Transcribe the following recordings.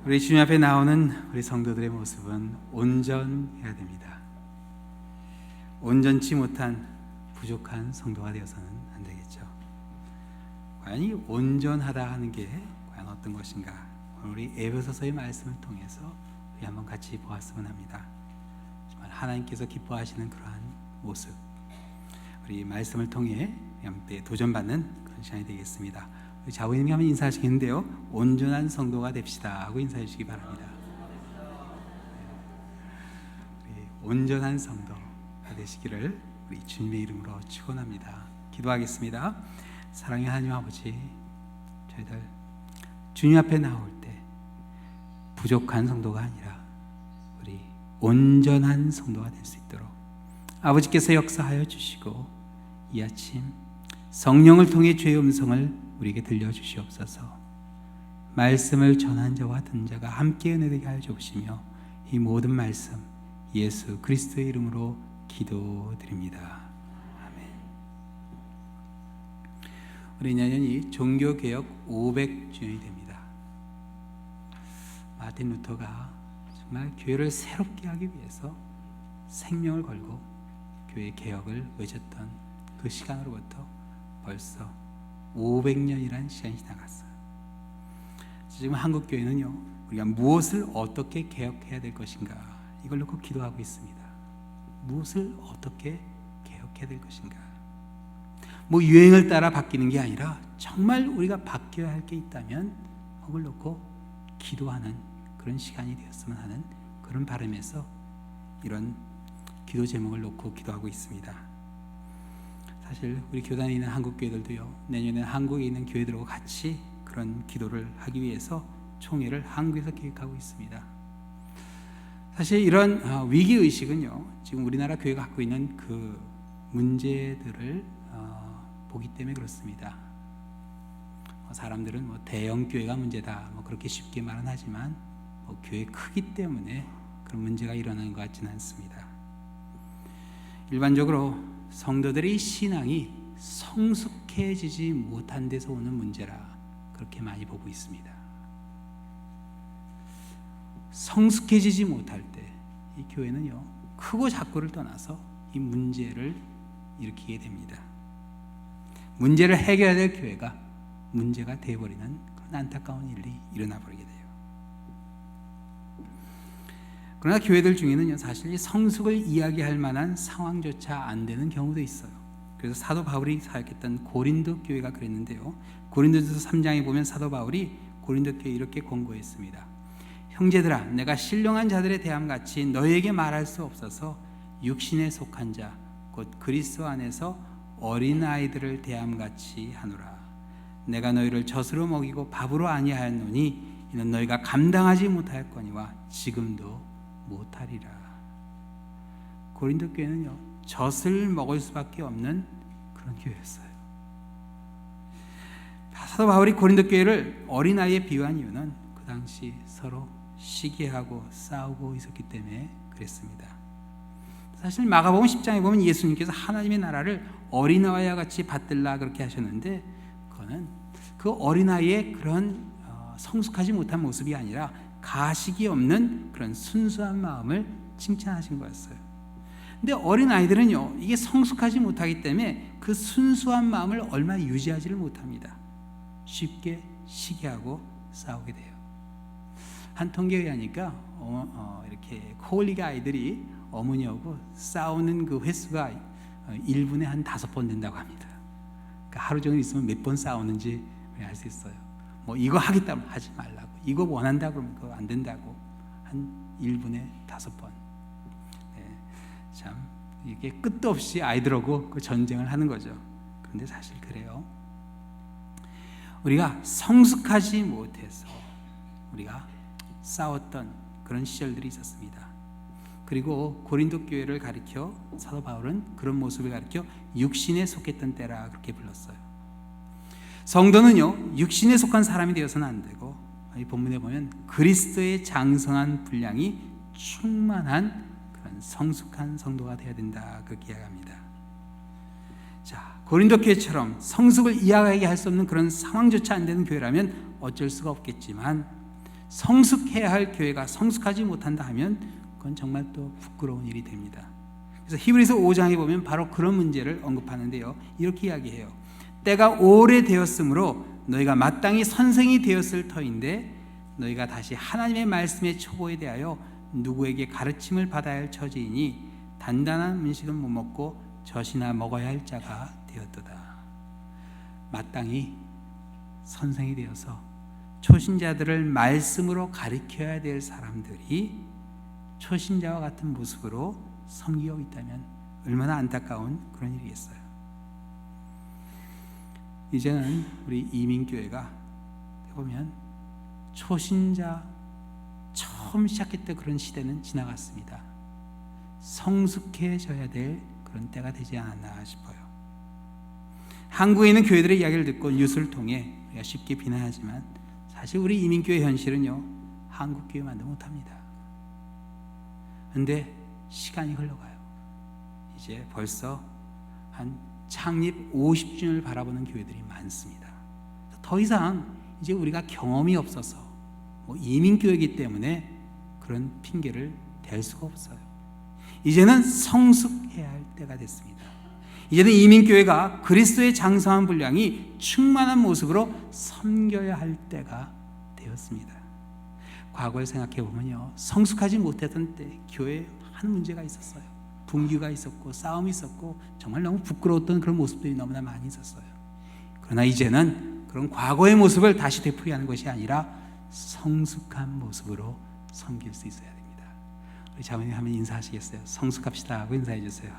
우리 주님 앞에 나오는 우리 성도들의 모습은 온전해야 됩니다. 온전치 못한 부족한 성도가 되어서는 안 되겠죠. 과연 이 온전하다 하는 게 과연 어떤 것인가? 우리 에베소서의 말씀을 통해서 우리 한번 같이 보았으면 합니다. 정말 하나님께서 기뻐하시는 그러한 모습, 우리 말씀을 통해 함께 도전받는 그런 시간이 되겠습니다. 우리 자부님이 한번 인사하시겠는데요, 온전한 성도가 됩시다 하고 인사해 주시기 바랍니다. 우리 온전한 성도가 되시기를 우리 주님의 이름으로 축원합니다. 기도하겠습니다. 사랑의 하나님 아버지, 저희들 주님 앞에 나올 때 부족한 성도가 아니라 우리 온전한 성도가 될 수 있도록 아버지께서 역사하여 주시고, 이 아침 성령을 통해 주의 음성을 우리에게 들려주시옵소서. 말씀을 전한 자와 듣는 자가 함께 은혜되게 하여 주시며, 이 모든 말씀 예수 그리스도의 이름으로 기도드립니다. 아멘. 우리 내년이 종교개혁 500주년이 됩니다. 마틴 루터가 정말 교회를 새롭게 하기 위해서 생명을 걸고 교회 개혁을 외쳤던 그 시간으로부터 벌써 500년이라는 시간이 지나갔어요. 지금 한국교회는요, 우리가 무엇을 어떻게 개혁해야 될 것인가, 이걸 놓고 기도하고 있습니다. 무엇을 어떻게 개혁해야 될 것인가. 뭐 유행을 따라 바뀌는 게 아니라 정말 우리가 바뀌어야 할 게 있다면 그걸 놓고 기도하는 그런 시간이 되었으면 하는 그런 바람에서 이런 기도 제목을 놓고 기도하고 있습니다. 사실 우리 교단에 있는 한국 교회들도요, 내년에 한국에 있는 교회들하고 같이 그런 기도를 하기 위해서 총회를 한국에서 계획하고 있습니다. 사실 이런 위기의식은요, 지금 우리나라 교회가 갖고 있는 그 문제들을 보기 때문에 그렇습니다. 사람들은 뭐 대형 교회가 문제다, 뭐 그렇게 쉽게 말은 하지만 뭐 교회 크기 때문에 그런 문제가 일어나는 것 같지는 않습니다. 일반적으로 성도들의 신앙이 성숙해지지 못한 데서 오는 문제라 그렇게 많이 보고 있습니다. 성숙해지지 못할 때 이 교회는요, 크고 작고를 떠나서 이 문제를 일으키게 됩니다. 문제를 해결해야 될 교회가 문제가 되어버리는 그런 안타까운 일이 일어나 버리게 돼요. 그러나 교회들 중에는요, 사실 이 성숙을 이야기할 만한 상황조차 안 되는 경우도 있어요. 그래서 사도 바울이 사역했던 고린도 교회가 그랬는데요, 고린도전서 3장에 보면 사도 바울이 고린도 교회에 이렇게 권고했습니다. 형제들아, 내가 신령한 자들의 대함같이 너희에게 말할 수 없어서 육신에 속한 자 곧 그리스도 안에서 어린아이들을 대함같이 하노라. 내가 너희를 젖으로 먹이고 밥으로 아니하였노니 이는 너희가 감당하지 못하였거니와 지금도 못하리라. 고린도 교회는요, 젖을 먹을 수밖에 없는 그런 교회였어요. 사도 바울이 고린도 교회를 어린아이에 비유한 이유는 그 당시 서로 시기하고 싸우고 있었기 때문에 그랬습니다. 사실 마가복음 10장에 보면 예수님께서 하나님의 나라를 어린아이와 같이 받들라 그렇게 하셨는데, 그거는 그 어린아이의 그런 성숙하지 못한 모습이 아니라 가식이 없는 그런 순수한 마음을 칭찬하신 거였어요. 근데 어린아이들은요, 이게 성숙하지 못하기 때문에 그 순수한 마음을 얼마 유지하지를 못합니다. 쉽게 시기하고 싸우게 돼요. 한 통계에 의하니까 이렇게 코올리가 아이들이 어머니하고 싸우는 그 횟수가 1분에 한 5번 된다고 합니다. 그러니까 하루 종일 있으면 몇 번 싸우는지 알 수 있어요. 뭐 이거 하겠다면 하지 말라고, 이거 원한다 그러면 그거 안 된다고, 한 1분에 5번. 네, 참 이게 끝도 없이 아이들하고 그 전쟁을 하는 거죠. 그런데 사실 그래요. 우리가 성숙하지 못해서 우리가 싸웠던 그런 시절들이 있었습니다. 그리고 고린도 교회를 가리켜 사도 바울은 그런 모습을 가리켜 육신에 속했던 때라 그렇게 불렀어요. 성도는요, 육신에 속한 사람이 되어서는 안 되고, 이 본문에 보면 그리스도의 장성한 분량이 충만한 그런 성숙한 성도가 되어야 된다 그렇게 이야기합니다. 자, 고린도 교회처럼 성숙을 이야기하게 할 수 없는 그런 상황조차 안 되는 교회라면 어쩔 수가 없겠지만, 성숙해야 할 교회가 성숙하지 못한다 하면 그건 정말 또 부끄러운 일이 됩니다. 그래서 히브리서 5장에 보면 바로 그런 문제를 언급하는데요. 이렇게 이야기해요. 때가 오래되었으므로 너희가 마땅히 선생이 되었을 터인데 너희가 다시 하나님의 말씀의 초보에 대하여 누구에게 가르침을 받아야 할 처지이니 단단한 음식은 못 먹고 젖이나 먹어야 할 자가 되었도다. 마땅히 선생이 되어서 초신자들을 말씀으로 가르쳐야 될 사람들이 초신자와 같은 모습으로 섬기고 있다면 얼마나 안타까운 그런 일이겠어요. 이제는 우리 이민교회가 보면 초신자 처음 시작했던 그런 시대는 지나갔습니다. 성숙해져야 될 그런 때가 되지 않았나 싶어요. 한국에 있는 교회들의 이야기를 듣고 뉴스를 통해 우리가 쉽게 비난하지만 사실 우리 이민교회 현실은요, 한국교회만도 못합니다. 그런데 시간이 흘러가요. 이제 벌써 한 창립 50주년을 바라보는 교회들이 많습니다. 더 이상 이제 우리가 경험이 없어서 이민교회이기 때문에 그런 핑계를 댈 수가 없어요. 이제는 성숙해야 할 때가 됐습니다. 이제는 이민교회가 그리스도의 장성한 분량이 충만한 모습으로 섬겨야 할 때가 되었습니다. 과거를 생각해 보면요, 성숙하지 못했던 때 교회에 많은 문제가 있었어요. 분규가 있었고 싸움이 있었고 정말 너무 부끄러웠던 그런 모습들이 너무나 많이 있었어요. 그러나 이제는 그런 과거의 모습을 다시 되풀이하는 것이 아니라 성숙한 모습으로 섬길 수 있어야 됩니다. 우리 자매님 한번 인사하시겠어요? 성숙합시다 하고 인사해 주세요.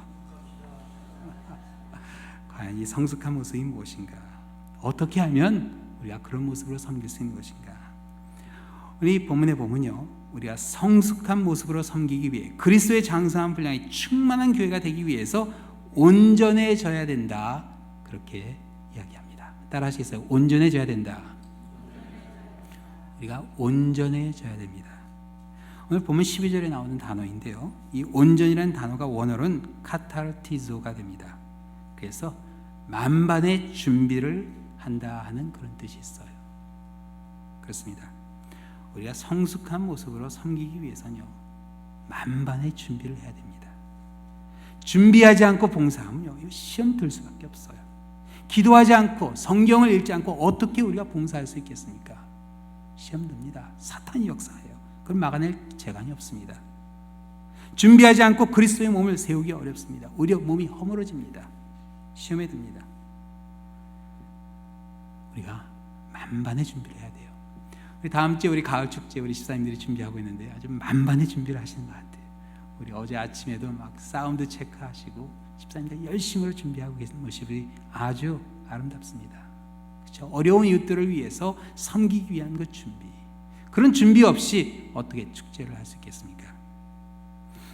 과연 이 성숙한 모습이 무엇인가? 어떻게 하면 우리가 그런 모습으로 섬길 수 있는 것인가? 우리 본문에 보면요, 우리가 성숙한 모습으로 섬기기 위해 그리스도의 장성한 분량이 충만한 교회가 되기 위해서 온전해져야 된다, 그렇게 이야기합니다. 따라 하시겠어요? 온전해져야 된다. 우리가 온전해져야 됩니다. 오늘 보면 12절에 나오는 단어인데요, 이 온전이라는 단어가 원어로는 카타르티조가 됩니다. 그래서 만반의 준비를 한다 하는 그런 뜻이 있어요. 그렇습니다. 우리가 성숙한 모습으로 섬기기 위해서는요, 만반의 준비를 해야 됩니다. 준비하지 않고 봉사하면요, 시험 들 수밖에 없어요. 기도하지 않고 성경을 읽지 않고 어떻게 우리가 봉사할 수 있겠습니까? 시험 듭니다. 사탄이 역사해요. 그걸 막아낼 재간이 없습니다. 준비하지 않고 그리스도의 몸을 세우기 어렵습니다. 오히려 몸이 허물어집니다. 시험에 듭니다. 우리가 만반의 준비를 해야 돼요. 우리 다음 주에 우리 가을 축제 우리 집사님들이 준비하고 있는데 아주 만반의 준비를 하시는 것 같아요. 우리 어제 아침에도 막 사운드 체크하시고 집사님들 열심히 준비하고 계신 모습이 아주 아름답습니다. 그렇죠? 어려운 이웃들을 위해서 섬기기 위한 그 준비, 그런 준비 없이 어떻게 축제를 할 수 있겠습니까?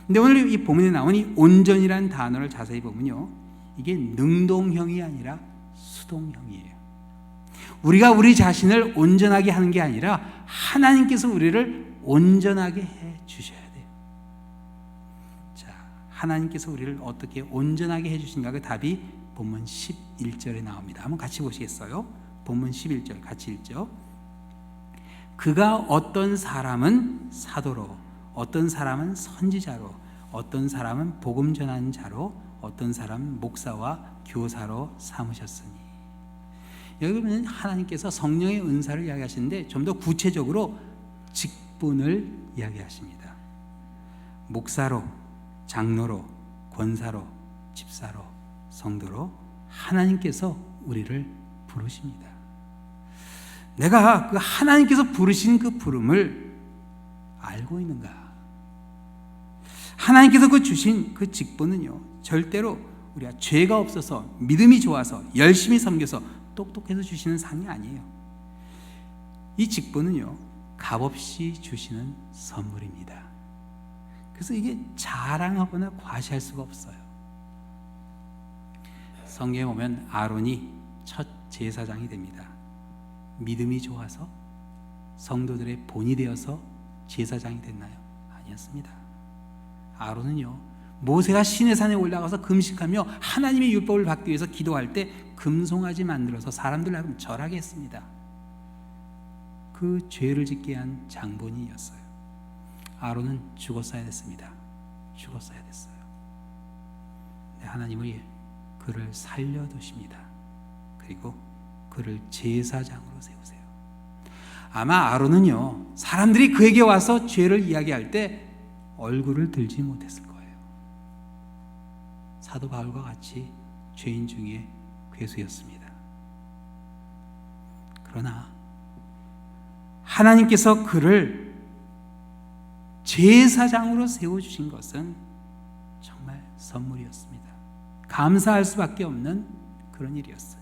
근데 오늘 이 본문에 나온 이 온전이라는 단어를 자세히 보면요, 이게 능동형이 아니라 수동형이에요. 우리가 우리 자신을 온전하게 하는 게 아니라 하나님께서 우리를 온전하게 해 주셔야 돼요. 자, 하나님께서 우리를 어떻게 온전하게 해 주신가? 그 답이 본문 11절에 나옵니다. 한번 같이 보시겠어요? 본문 11절 같이 읽죠. 그가 어떤 사람은 사도로, 어떤 사람은 선지자로, 어떤 사람은 복음 전하는 자로, 어떤 사람은 목사와 교사로 삼으셨으니. 여기 보면 하나님께서 성령의 은사를 이야기하시는데 좀 더 구체적으로 직분을 이야기하십니다. 목사로, 장로로, 권사로, 집사로, 성도로 하나님께서 우리를 부르십니다. 내가 그 하나님께서 부르신 그 부름을 알고 있는가? 하나님께서 그 주신 그 직분은요, 절대로 우리가 죄가 없어서 믿음이 좋아서 열심히 섬겨서 똑똑해서 주시는 상이 아니에요. 이 직분은요, 값없이 주시는 선물입니다. 그래서 이게 자랑하거나 과시할 수가 없어요. 성경에 보면 아론이 첫 제사장이 됩니다. 믿음이 좋아서 성도들의 본이 되어서 제사장이 됐나요? 아니었습니다. 아론은요, 모세가 시내산에 올라가서 금식하며 하나님의 율법을 받기 위해서 기도할 때 금송아지 만들어서 사람들 나름 절하게 했습니다. 그 죄를 짓게 한 장본인이었어요. 아론은 죽었어야 됐습니다. 죽었어야 됐어요. 하나님은 그를 살려두십니다. 그리고 그를 제사장으로 세우세요. 아마 아론은요, 사람들이 그에게 와서 죄를 이야기할 때 얼굴을 들지 못했을 거예요. 사도 바울과 같이 죄인 중에 괴수였습니다. 그러나 하나님께서 그를 제사장으로 세워주신 것은 정말 선물이었습니다. 감사할 수밖에 없는 그런 일이었어요.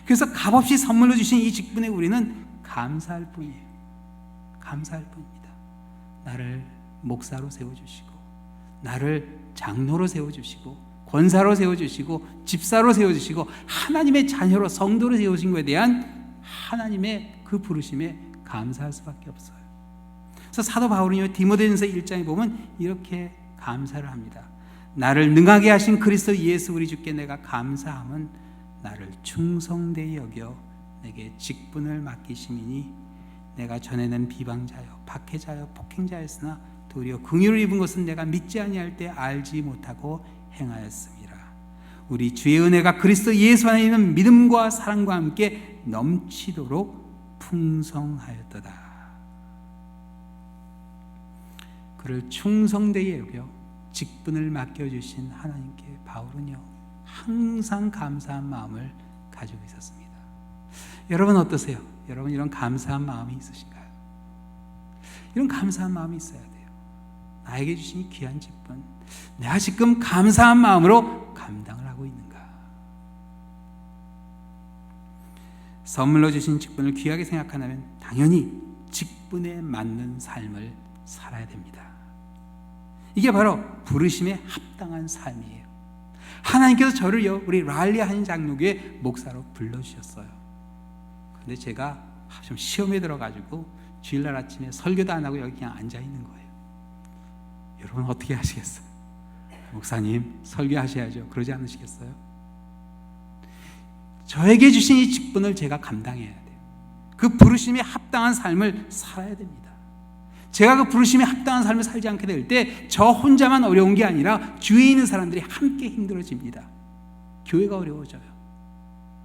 그래서 값없이 선물로 주신 이 직분에 우리는 감사할 뿐이에요. 감사할 뿐입니다. 나를 목사로 세워주시고, 나를 장로로 세워주시고, 권사로 세워주시고, 집사로 세워주시고, 하나님의 자녀로 성도로 세우신 것에 대한 하나님의 그 부르심에 감사할 수밖에 없어요. 그래서 사도 바울은요, 디모데전서 1장에 보면 이렇게 감사를 합니다. 나를 능하게 하신 그리스도 예수 우리 주께 내가 감사함은 나를 충성되이 여겨 내게 직분을 맡기심이니 내가 전에는 비방자여 박해자여 폭행자였으나 도리어 긍휼을 입은 것은 내가 믿지 아니할 때 알지 못하고 행하였습니다. 우리 주의 은혜가 그리스도 예수 안에 있는 믿음과 사랑과 함께 넘치도록 풍성하였도다. 그를 충성되이 여겨 직분을 맡겨주신 하나님께 바울은요, 항상 감사한 마음을 가지고 있었습니다. 여러분 어떠세요? 여러분 이런 감사한 마음이 있으신가요? 이런 감사한 마음이 있어야 돼요. 나에게 주신 이 귀한 직분, 내가 지금 감사한 마음으로 감당을 하고 있는가? 선물로 주신 직분을 귀하게 생각한다면 당연히 직분에 맞는 삶을 살아야 됩니다. 이게 바로 부르심에 합당한 삶이에요. 하나님께서 저를요, 우리 랄리 한 장로교회 목사로 불러주셨어요. 근데 제가 좀 시험에 들어가지고 주일날 아침에 설교도 안 하고 여기 그냥 앉아 있는 거예요. 여러분 어떻게 하시겠어요? 목사님 설교하셔야죠. 그러지 않으시겠어요? 저에게 주신 이 직분을 제가 감당해야 돼요. 그 부르심에 합당한 삶을 살아야 됩니다. 제가 그 부르심에 합당한 삶을 살지 않게 될 때 저 혼자만 어려운 게 아니라 주위에 있는 사람들이 함께 힘들어집니다. 교회가 어려워져요.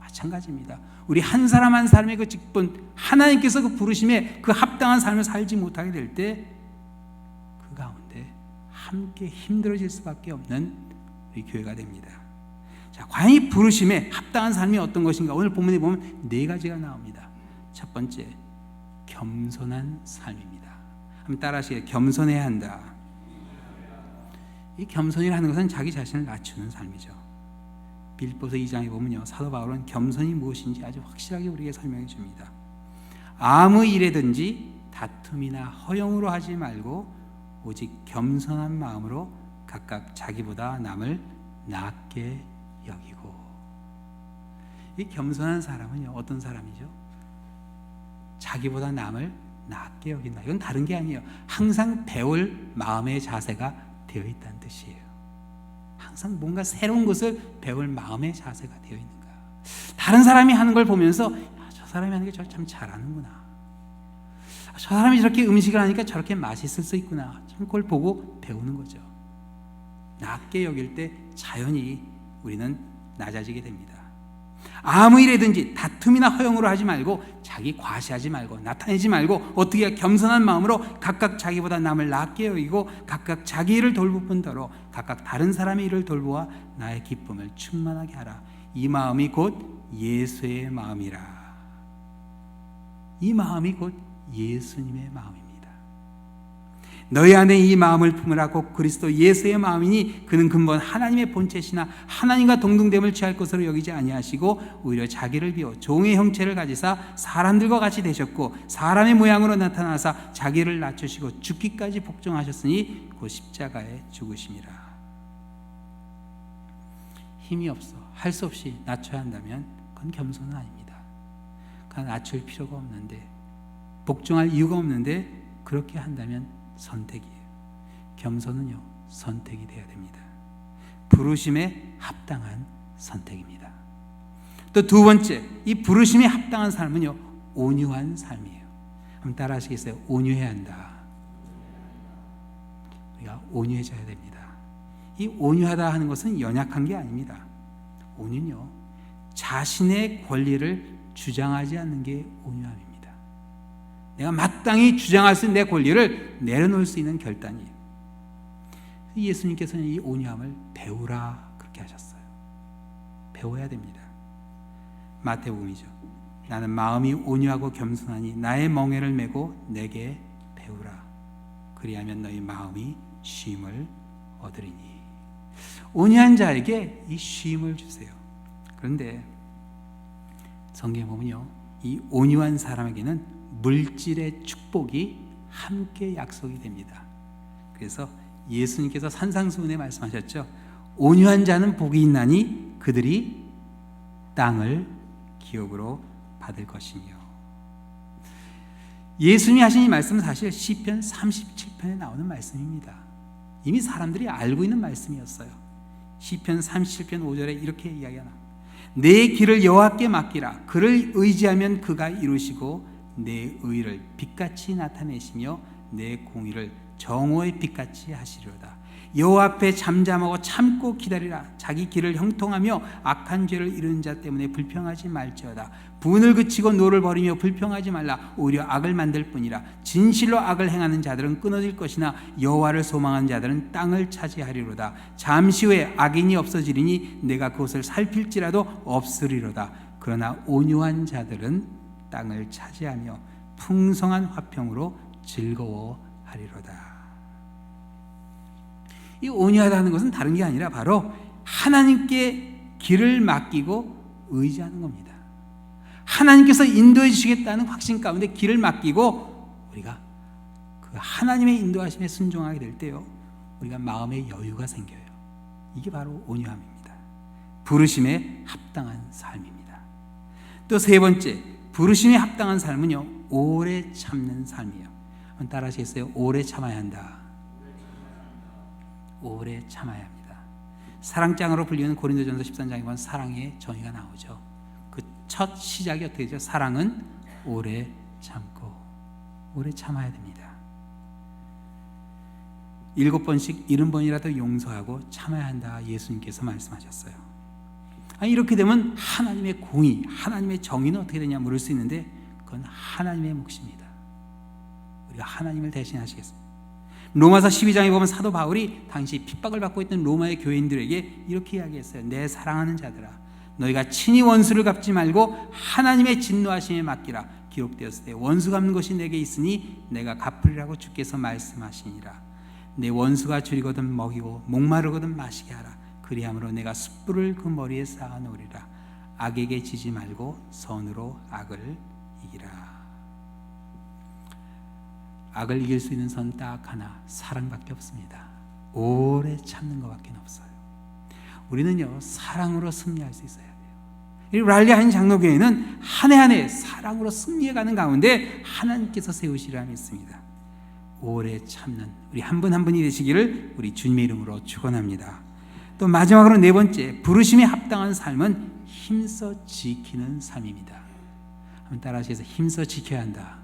마찬가지입니다. 우리 한 사람 한 사람의 그 직분, 하나님께서 그 부르심에 그 합당한 삶을 살지 못하게 될 때 그 가운데 함께 힘들어질 수밖에 없는 우리 교회가 됩니다. 자, 과연 이 부르심에 합당한 삶이 어떤 것인가? 오늘 본문에 보면 4가지가 나옵니다. 첫 번째, 겸손한 삶입니다. 한번 따라하시겠어요? 겸손해야 한다. 이 겸손이라는 것은 자기 자신을 낮추는 삶이죠. 빌립보서 2장에 보면요, 사도 바울은 겸손이 무엇인지 아주 확실하게 우리에게 설명해 줍니다. 아무 일에든지 다툼이나 허영으로 하지 말고 오직 겸손한 마음으로 각각 자기보다 남을 낮게 여기고. 이 겸손한 사람은요, 어떤 사람이죠? 자기보다 남을 낮게 여긴다. 이건 다른 게 아니에요. 항상 배울 마음의 자세가 되어 있다는 뜻이에요. 항상 뭔가 새로운 것을 배울 마음의 자세가 되어 있는 거야. 다른 사람이 하는 걸 보면서 저 사람이 하는 게 저 참 잘하는구나. 저 사람이 저렇게 음식을 하니까 저렇게 맛있을 수 있구나. 참 그걸 보고 배우는 거죠. 낮게 여길 때 자연히 우리는 낮아지게 됩니다. 아무 일이든지 다툼이나 허영으로 하지 말고 자기 과시하지 말고 나타내지 말고 어떻게 겸손한 마음으로 각각 자기보다 남을 낮게 여기고 각각 자기 일을 돌볼 뿐더러 각각 다른 사람의 일을 돌보아 나의 기쁨을 충만하게 하라. 이 마음이 곧 예수의 마음이라. 이 마음이 곧 예수님의 마음입니다. 너희 안에 이 마음을 품으라고 그리스도 예수의 마음이니 그는 근본 하나님의 본체시나 하나님과 동등됨을 취할 것으로 여기지 아니하시고 오히려 자기를 비워 종의 형체를 가지사 사람들과 같이 되셨고 사람의 모양으로 나타나사 자기를 낮추시고 죽기까지 복종하셨으니 곧 십자가에 죽으심이라. 힘이 없어 할 수 없이 낮춰야 한다면 그건 겸손은 아닙니다. 그건 낮출 필요가 없는데 복종할 이유가 없는데 그렇게 한다면 선택이에요. 겸손은요, 선택이 되어야 됩니다. 부르심에 합당한 선택입니다. 또 두 번째, 이 부르심에 합당한 삶은요, 온유한 삶이에요. 한번 따라 하시겠어요? 온유해야 한다. 우리가 온유해져야 됩니다. 이 온유하다 하는 것은 연약한 게 아닙니다. 온유는요, 자신의 권리를 주장하지 않는 게 온유함입니다. 내가 마땅히 주장할 수 있는 내 권리를 내려놓을 수 있는 결단이에요. 예수님께서는 이 온유함을 배우라 그렇게 하셨어요. 배워야 됩니다. 마태복음이죠. 나는 마음이 온유하고 겸손하니 나의 멍에를 메고 내게 배우라. 그리하면 너희 마음이 쉼을 얻으리니. 온유한 자에게 이 쉼을 주세요. 그런데 성경에 보면요, 이 온유한 사람에게는 물질의 축복이 함께 약속이 됩니다. 그래서 예수님께서 산상수훈에 말씀하셨죠. 온유한 자는 복이 있나니 그들이 땅을 기업으로 받을 것이며. 예수님이 하신 이 말씀은 사실 시편 37편에 나오는 말씀입니다. 이미 사람들이 알고 있는 말씀이었어요. 시편 37편 5절에 이렇게 이야기하나, 내 길을 여호와께 맡기라. 그를 의지하면 그가 이루시고 내 의를 빛같이 나타내시며 내 공의를 정오의 빛같이 하시리로다. 여호와 앞에 잠잠하고 참고 기다리라. 자기 길을 형통하며 악한 죄를 이루는 자 때문에 불평하지 말지어다. 분을 그치고 노를 버리며 불평하지 말라. 오히려 악을 만들 뿐이라. 진실로 악을 행하는 자들은 끊어질 것이나 여호와를 소망하는 자들은 땅을 차지하리로다. 잠시 후에 악인이 없어지리니 내가 그것을 살필지라도 없으리로다. 그러나 온유한 자들은 땅을 차지하며 풍성한 화평으로 즐거워하리로다. 이 온유하다는 것은 다른 게 아니라 바로 하나님께 길을 맡기고 의지하는 겁니다. 하나님께서 인도해 주시겠다는 확신 가운데 길을 맡기고 우리가 그 하나님의 인도하심에 순종하게 될 때요, 우리가 마음의 여유가 생겨요. 이게 바로 온유함입니다. 부르심에 합당한 삶입니다. 또 세 번째, 부르심에 합당한 삶은요, 오래 참는 삶이에요. 한번 따라 하시겠어요? 오래 참아야 한다. 오래 참아야 합니다. 사랑장으로 불리는 고린도전서 13장에 보면 사랑의 정의가 나오죠. 그 첫 시작이 어떻게 되죠? 사랑은 오래 참고, 오래 참아야 됩니다. 7번씩 70번이라도 용서하고 참아야 한다. 예수님께서 말씀하셨어요. 이렇게 되면 하나님의 공의, 하나님의 정의는 어떻게 되냐 물을 수 있는데, 그건 하나님의 몫입니다. 우리가 하나님을 대신하시겠습니다. 로마서 12장에 보면 사도 바울이 당시 핍박을 받고 있던 로마의 교인들에게 이렇게 이야기했어요. 내 사랑하는 자들아, 너희가 친히 원수를 갚지 말고 하나님의 진노하심에 맡기라. 기록되었을 때 원수 갚는 것이 내게 있으니 내가 갚으리라고 주께서 말씀하시니라. 내 원수가 줄이거든 먹이고 목마르거든 마시게 하라. 그리함으로 내가 숯불을 그 머리에 쌓아 놓으리라. 악에게 지지 말고 선으로 악을 이기라. 악을 이길 수 있는 선 딱 하나, 사랑밖에 없습니다. 오래 참는 것밖에 없어요. 우리는요, 사랑으로 승리할 수 있어야 돼요. 이 랄리 한 장로교회는 한 해 한 해 사랑으로 승리해가는 가운데 하나님께서 세우시라 믿습니다. 오래 참는 우리 한 분 한 분이 되시기를 우리 주님의 이름으로 축원합니다. 또 마지막으로 네 번째, 부르심에 합당한 삶은 힘써 지키는 삶입니다. 한번 따라 하시겠어요? 힘써 지켜야 한다.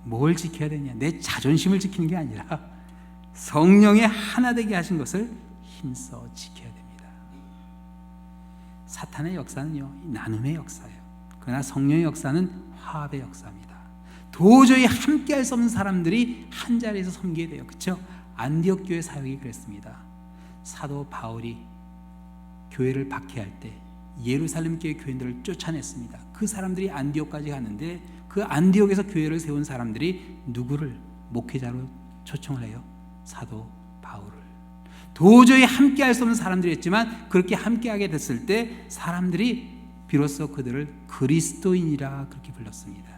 뭘 지켜야 되냐? 내 자존심을 지키는 게 아니라 성령의 하나 되게 하신 것을 힘써 지켜야 됩니다. 사탄의 역사는요, 나눔의 역사예요. 그러나 성령의 역사는 화합의 역사입니다. 도저히 함께할 수 없는 사람들이 한 자리에서 섬기게 돼요. 그렇죠? 안디옥 교회 사역이 그랬습니다. 사도 바울이 교회를 박해할 때 예루살렘 교회 교인들을 쫓아냈습니다. 그 사람들이 안디옥까지 갔는데 그 안디옥에서 교회를 세운 사람들이 누구를 목회자로 초청을 해요? 사도 바울을. 도저히 함께할 수 없는 사람들이었지만 그렇게 함께하게 됐을 때 사람들이 비로소 그들을 그리스도인이라 그렇게 불렀습니다.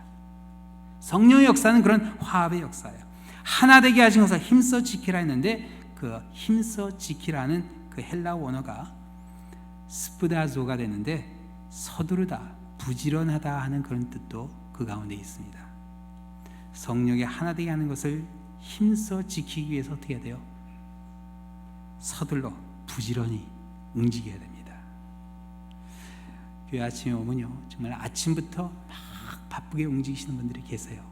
성령의 역사는 그런 화합의 역사예요. 하나 되게 하신 것을 힘써 지키라 했는데 그 힘써 지키라는 그 헬라 원어가 스푸다조가 되는데 서두르다, 부지런하다 하는 그런 뜻도 그 가운데 있습니다. 성령의 하나 되게 하는 것을 힘써 지키기 위해서 어떻게 해야 돼요? 서둘러 부지런히 움직여야 됩니다. 교회 아침에 오면요, 정말 아침부터 막 바쁘게 움직이시는 분들이 계세요.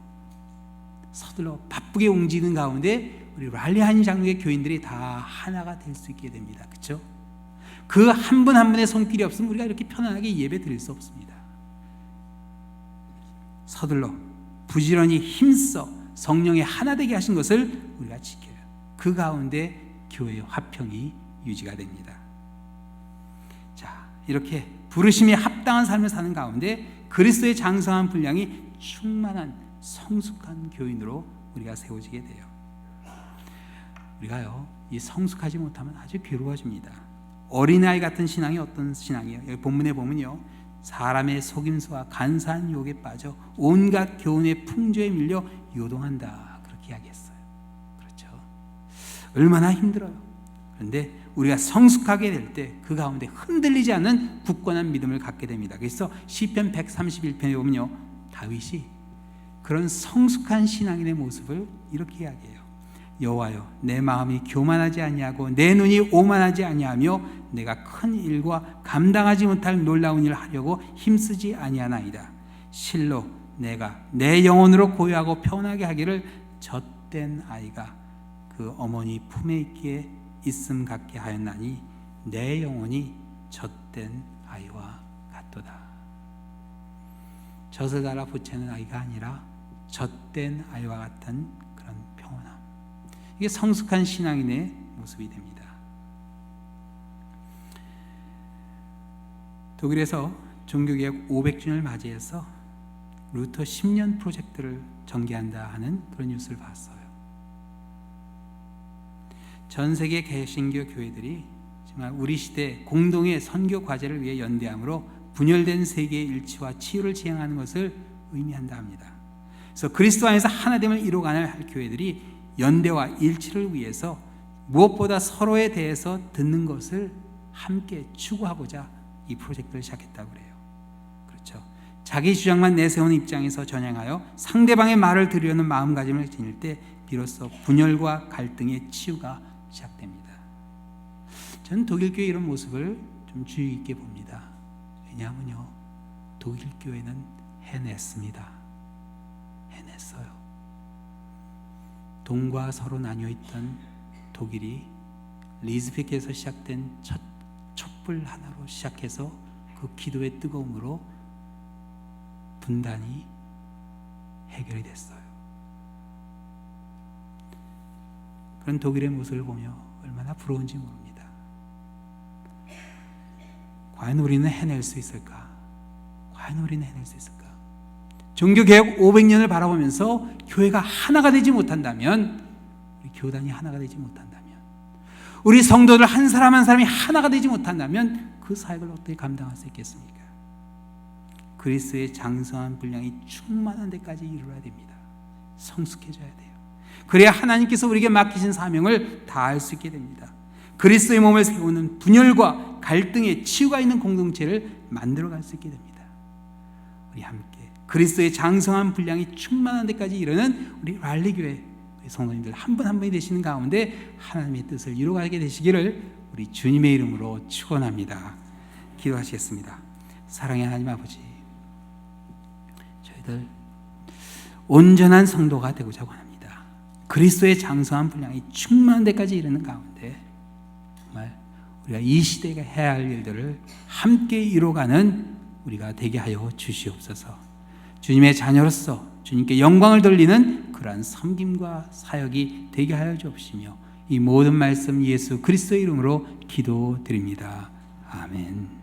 서둘러 바쁘게 움직이는 가운데 우리 랄리 한인 장로의 교인들이 다 하나가 될 수 있게 됩니다. 그렇죠? 그 한 분 한 분의 손길이 없으면 우리가 이렇게 편안하게 예배 드릴 수 없습니다. 서둘러 부지런히 힘써 성령의 하나 되게 하신 것을 우리가 지켜요. 그 가운데 교회의 화평이 유지가 됩니다. 자, 이렇게 부르심에 합당한 삶을 사는 가운데 그리스도의 장성한 분량이 충만한 성숙한 교인으로 우리가 세워지게 돼요. 우리가요, 이 성숙하지 못하면 아주 괴로워집니다. 어린아이 같은 신앙이 어떤 신앙이에요? 여기 본문에 보면요, 사람의 속임수와 간사한 유혹에 빠져 온갖 교훈의 풍조에 밀려 요동한다, 그렇게 이야기했어요. 그렇죠? 얼마나 힘들어요. 그런데 우리가 성숙하게 될 때 그 가운데 흔들리지 않는 굳건한 믿음을 갖게 됩니다. 그래서 시편 131편에 보면요, 다윗이 그런 성숙한 신앙인의 모습을 이렇게 이야기해요. 여호와여, 내 마음이 교만하지 아니하고 내 눈이 오만하지 아니하며 내가 큰 일과 감당하지 못할 놀라운 일을 하려고 힘쓰지 아니하나이다. 실로 내가 내 영혼으로 고요하고 편하게 하기를 젖된 아이가 그 어머니 품에 있기에 있음 같게 하였나니 내 영혼이 젖된 아이와 같도다. 젖을 달아 보채는 아이가 아니라 젖된 아이와 같은 그런 평온함, 이게 성숙한 신앙인의 모습이 됩니다. 독일에서 종교개혁 500주년을 맞이해서 루터 10년 프로젝트를 전개한다 하는 그런 뉴스를 봤어요. 전 세계 개신교 교회들이 정말 우리 시대 공동의 선교 과제를 위해 연대함으로 분열된 세계의 일치와 치유를 지향하는 것을 의미한다 합니다. 그래서 그리스도 안에서 하나됨을 이루어가는 할 교회들이 연대와 일치를 위해서 무엇보다 서로에 대해서 듣는 것을 함께 추구하고자 이 프로젝트를 시작했다고 그래요. 그렇죠? 자기 주장만 내세우는 입장에서 전향하여 상대방의 말을 들으려는 마음가짐을 지닐 때 비로소 분열과 갈등의 치유가 시작됩니다. 저는 독일 교회 이런 모습을 좀 주의 깊게 봅니다. 왜냐하면요, 독일 교회는 해냈습니다. 해냈어요. 동과 서로 나뉘어있던 독일이 리즈백에서 시작된 첫 촛불 하나로 시작해서 그 기도의 뜨거움으로 분단이 해결이 됐어요. 그런 독일의 모습을 보며 얼마나 부러운지 모릅니다. 과연 우리는 해낼 수 있을까? 과연 우리는 해낼 수 있을까? 종교개혁 500년을 바라보면서 교회가 하나가 되지 못한다면, 우리 교단이 하나가 되지 못한다면, 우리 성도들 한 사람 한 사람이 하나가 되지 못한다면 그 사역을 어떻게 감당할 수 있겠습니까? 그리스도의 장성한 분량이 충만한 데까지 이르러야 됩니다. 성숙해져야 돼요. 그래야 하나님께서 우리에게 맡기신 사명을 다할 수 있게 됩니다. 그리스도의 몸을 세우는 분열과 갈등의 치유가 있는 공동체를 만들어갈 수 있게 됩니다. 우리 함께 그리스도의 장성한 분량이 충만한 데까지 이르는 우리 랄리교회 성도님들 한 분 한 분이 되시는 가운데 하나님의 뜻을 이루어가게 되시기를 우리 주님의 이름으로 축원합니다. 기도하시겠습니다. 사랑의 하나님 아버지, 저희들 온전한 성도가 되고자 원합니다. 그리스도의 장성한 분량이 충만한 데까지 이르는 가운데 정말 우리가 이 시대가 해야 할 일들을 함께 이루어가는 우리가 되게 하여 주시옵소서. 주님의 자녀로서 주님께 영광을 돌리는 그러한 섬김과 사역이 되게 하여 주옵시며 이 모든 말씀 예수 그리스도의 이름으로 기도드립니다. 아멘.